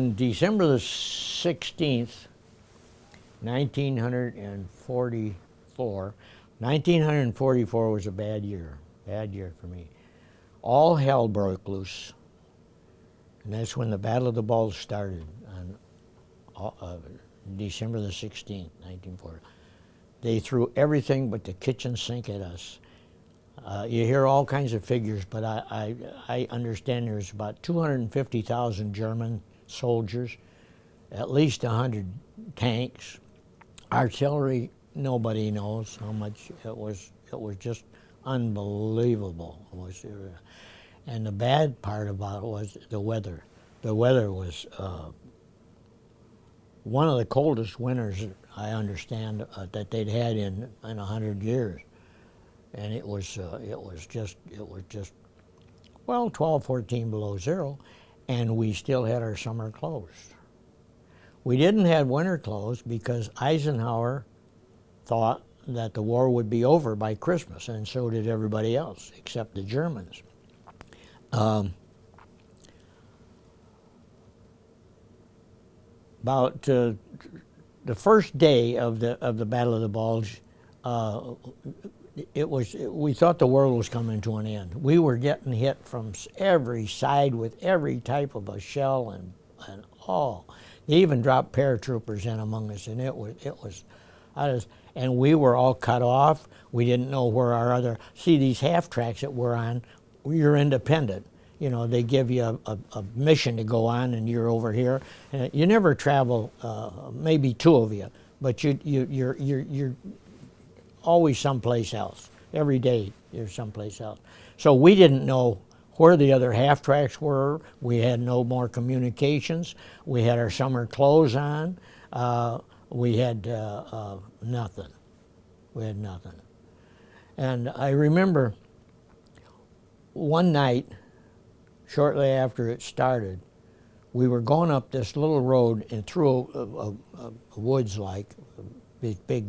on December the 16th, 1944, 1944 was a bad year for me. All hell broke loose, and that's when the Battle of the Bulge started on December the 16th, 1940. They threw everything but the kitchen sink at us. You hear all kinds of figures, but I understand there's about 250,000 German soldiers, at least 100 tanks, artillery. Nobody knows how much it was. It was just unbelievable. And the bad part about it was the weather. The weather was one of the coldest winters I understand that they'd had in 100 years, and it was just well 12, 14 below zero, and we still had our summer closed. We didn't have winter clothes because Eisenhower thought that the war would be over by Christmas, and so did everybody else except the Germans. About the first day of the Battle of the Bulge, we thought the world was coming to an end. We were getting hit from every side with every type of a shell and all. They even dropped paratroopers in among us, and and we were all cut off. We didn't know where see these half tracks that we're on, you're independent. You know, they give you a mission to go on, and you're over here. You never travel, maybe two of you, but you're always someplace else. Every day you're someplace else. So we didn't know where the other half tracks were. We had no more communications. We had our summer clothes on. We had nothing. We had nothing. And I remember one night, shortly after it started, we were going up this little road and through a woods like big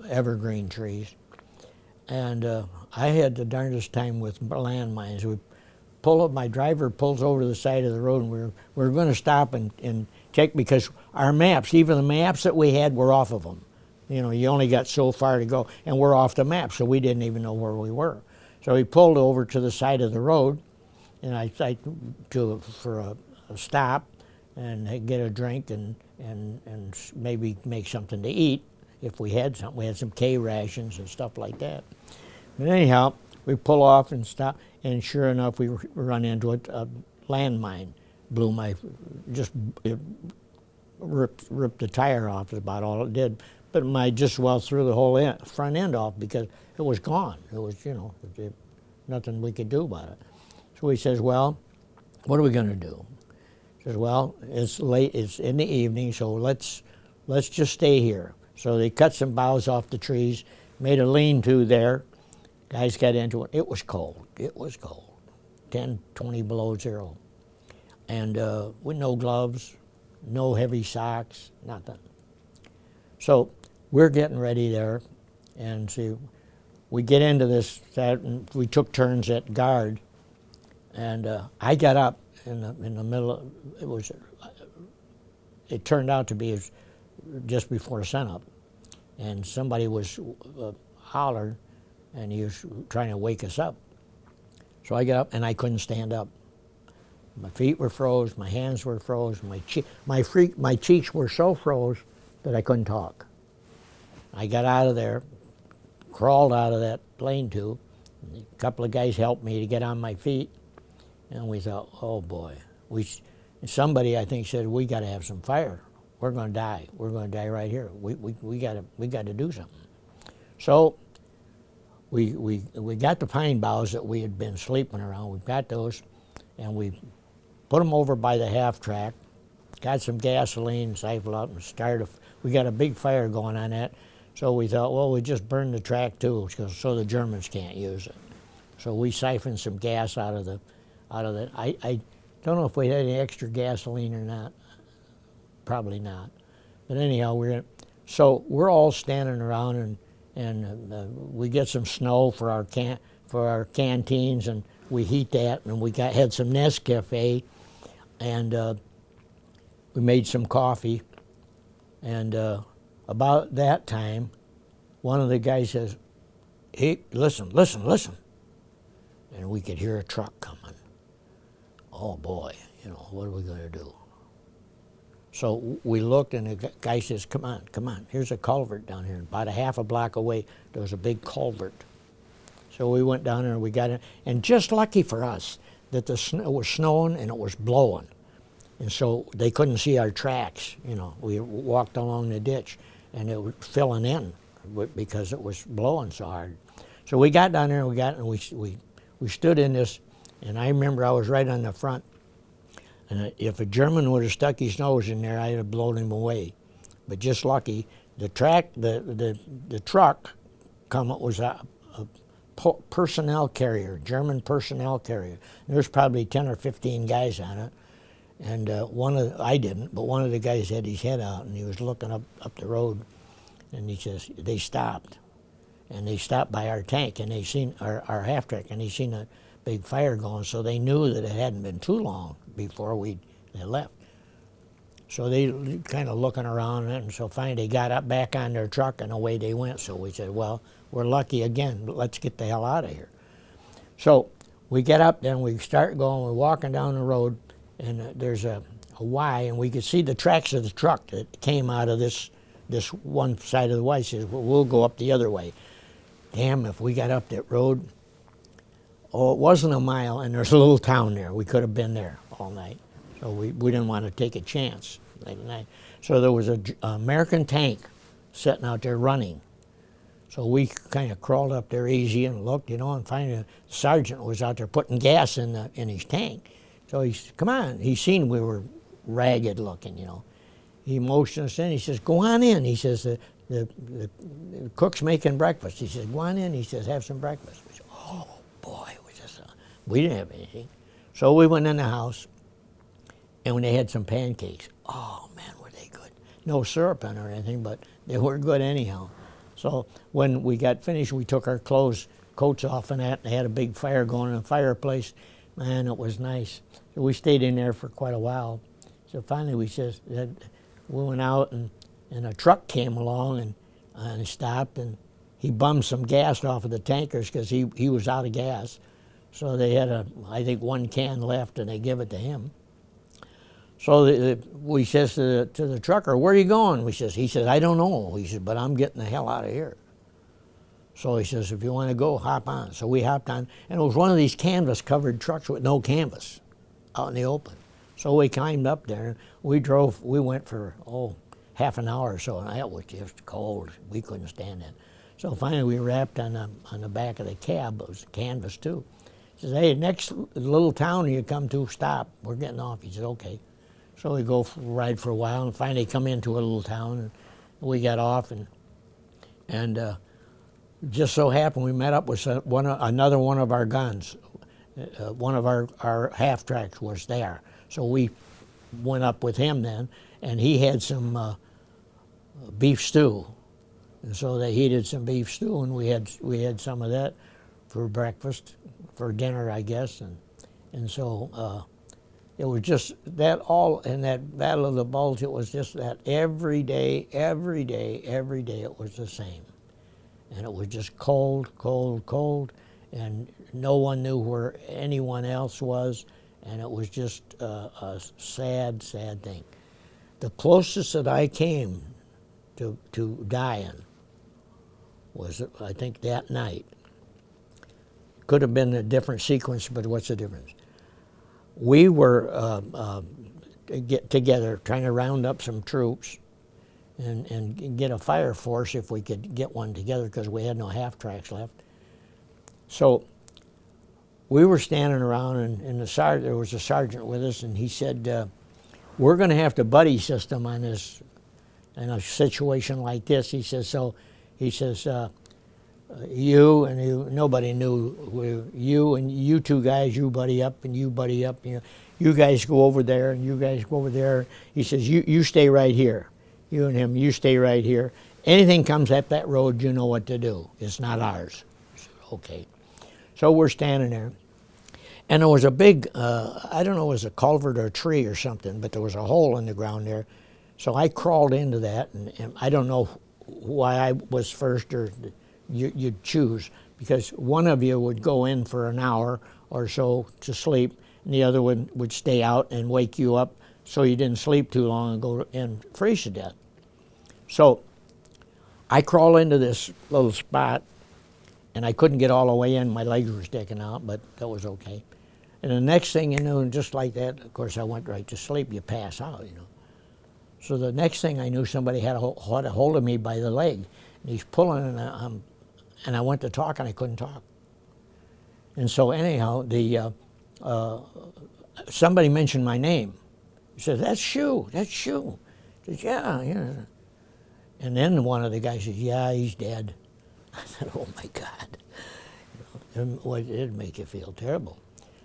evergreen trees. And I had the darndest time with landmines. We pull up, my driver pulls over to the side of the road, and we were going to stop and check because our maps, even the maps that we had, were off of them. You know, you only got so far to go, and we're off the map, so we didn't even know where we were. So he pulled over to the side of the road, and I for a stop and get a drink and maybe make something to eat if we had something. We had some K rations and stuff like that. But anyhow, we pull off and stop, and sure enough, we run into a landmine. It ripped the tire off, is about all it did. But I just well threw the whole front end off because it was gone. It was, nothing we could do about it. So he says, well, what are we going to do? He says, well, it's late, it's in the evening, so let's just stay here. So they cut some boughs off the trees, made a lean-to there. Guys got into it. It was cold. 10, 20 below zero. And with no gloves, no heavy socks, nothing. So we're getting ready there, and see, we get into this, and we took turns at guard, and I got up in the middle of, it turned out to be just before sunup, and somebody was hollered, and he was trying to wake us up. So I got up, and I couldn't stand up. My feet were froze, my hands were froze, my cheeks were so froze that I couldn't talk. I got out of there, crawled out of that lean-to. A couple of guys helped me to get on my feet, and we thought, oh boy. Somebody, I think, said, we got to have some fire. We're going to die. We're going to die right here. We got to do something. So we got the pine boughs that we had been sleeping around. We got those, and we put them over by the half track, got some gasoline, siphoned up, and we got a big fire going on that. So we thought, well, we just burn the track too, so the Germans can't use it. So we siphoned some gas out of that. I don't know if we had any extra gasoline or not. Probably not. But anyhow, we're all standing around, and we get some snow for our canteens, and we heat that, and we had some Nescafe. and we made some coffee. And about that time, one of the guys says, "Hey, listen, listen, listen." And we could hear a truck coming. Oh boy, you know, what are we going to do? So we looked, and the guy says, "Come on, come on. Here's a culvert down here. About a half a block away, there was a big culvert." So we went down there and we got in. And just lucky for us that the snow was snowing and it was blowing. And so they couldn't see our tracks. You know, we walked along the ditch and it was filling in because it was blowing so hard. So we got down there and we stood in this, and I remember I was right on the front. And if a German would have stuck his nose in there, I'd have blown him away. But just lucky, the truck was a personnel carrier, German personnel carrier. There was probably 10 or 15 guys on it. And I didn't, but one of the guys had his head out and he was looking up the road, and he says, they stopped. And they stopped by our tank, and they seen our half-track, and they seen a big fire going, so they knew that it hadn't been too long before they left. So they kind of looking around, and so finally they got up back on their truck and away they went. So we said, well, we're lucky again, but let's get the hell out of here. So we get up, then we start going, we're walking down the road, and there's a Y, and we could see the tracks of the truck that came out of this one side of the Y. He says, well, we'll go up the other way. Damn, if we got up that road, it wasn't a mile, and there's a little town there. We could have been there all night. So we didn't want to take a chance late at night. So there was an American tank sitting out there running. So we kind of crawled up there easy and looked, and finally the sergeant was out there putting gas in his tank. So he said, come on. He seen we were ragged looking, He motioned us in. He says, go on in. He says, the cook's making breakfast. He says, go on in. He says, have some breakfast. We said, oh, boy. We didn't have anything. So we went in the house, and when they had some pancakes, oh, man, were they good. No syrup in or anything, but they were good anyhow. So when we got finished, we took our coats off and that, and they had a big fire going in the fireplace. Man, it was nice. So we stayed in there for quite a while. So finally we went out, and a truck came along and stopped, and he bummed some gas off of the tankers because he was out of gas. So they had I think one can left, and they give it to him. So we says to the trucker, where are you going? He says, I don't know. He says, but I'm getting the hell out of here. So he says, if you want to go, hop on. So we hopped on, and it was one of these canvas-covered trucks with no canvas out in the open. So we climbed up there. We went for, half an hour or so, and it was just cold. We couldn't stand it. So finally we wrapped on the back of the cab. It was canvas too. He says, hey, next little town you come to, stop. We're getting off. He said, okay. So we go ride for a while, and finally come into a little town, and we got off, and just so happened we met up with another one of our guns. One of our half-tracks was there. So we went up with him then, and he had some beef stew. And so they heated some beef stew, and we had some of that for breakfast, for dinner, I guess. And so it was just that all in that Battle of the Bulge, it was just that every day it was the same. And it was just cold, cold, cold, and no one knew where anyone else was, and it was just a sad, sad thing. The closest that I came to dying was, I think, that night. Could have been a different sequence, but what's the difference? We were get together trying to round up some troops and get a fire force if we could get one together, because we had no half-tracks left. So we were standing around, and there was a sergeant with us, and he said, we're going to have to buddy system on this, in a situation like this. He says, you and you, nobody knew, you and you two guys, you buddy up and you buddy up. You guys go over there and you guys go over there. He says, you stay right here. You and him, you stay right here. Anything comes up that road, you know what to do. It's not ours. I said, okay. So we're standing there. And there was a big, I don't know, it was a culvert or a tree or something, but there was a hole in the ground there. So I crawled into that, and I don't know why I was first, or you'd choose, because one of you would go in for an hour or so to sleep, and the other one would stay out and wake you up so you didn't sleep too long and go and freeze to death. So I crawl into this little spot, and I couldn't get all the way in. My legs were sticking out, but that was okay. And the next thing you knew, just like that, of course, I went right to sleep. You pass out, you know. So the next thing I knew, somebody had a hold of me by the leg, and he's pulling, and I went to talk, and I couldn't talk. And so anyhow, somebody mentioned my name. He says, "That's Schoo, that's Schoo." I said, "Yeah, yeah." And then one of the guys says, "Yeah, he's dead." I said, "Oh my God." It'd make you feel terrible.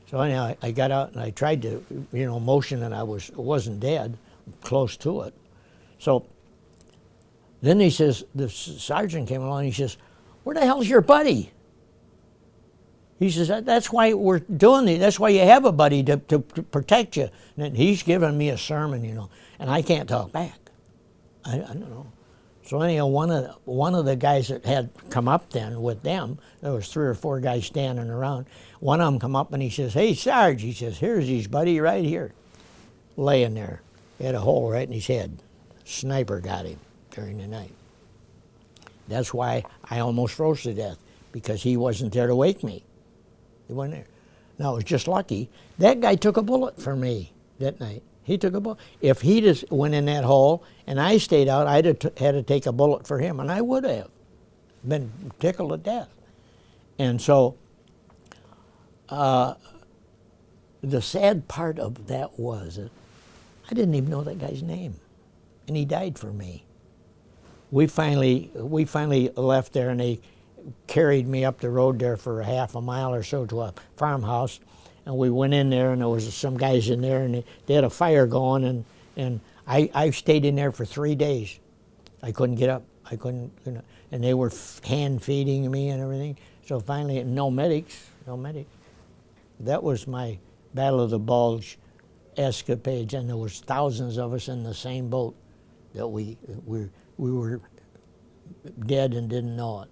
So anyhow, I got out and I tried to, motion that I wasn't dead, close to it. So then he says, the sergeant came along and he says, "Where the hell's your buddy?" He says, "That's why we're doing this. That's why you have a buddy, to protect you." And he's giving me a sermon, and I can't talk back. I don't know. So anyhow, one of the guys that had come up then with them, there was 3 or 4 guys standing around. One of them come up and he says, "Hey, Sarge," he says, "here's his buddy right here, laying there. He had a hole right in his head. Sniper got him during the night. That's why I almost froze to death, because he wasn't there to wake me. He wasn't there. Now, it was just lucky. That guy took a bullet for me that night. He took a bullet. If he just went in that hole and I stayed out, I'd have had to take a bullet for him, and I would have been tickled to death. And so the sad part of that was that I didn't even know that guy's name, and he died for me. We finally left there, and they carried me up the road there for a half a mile or so to a farmhouse, and we went in there, and there was some guys in there, and they had a fire going, and I stayed in there for 3 days. I couldn't get up. I couldn't, and they were hand feeding me and everything. So finally, no medics. That was my Battle of the Bulge escapades, and there was thousands of us in the same boat that we were dead and didn't know it.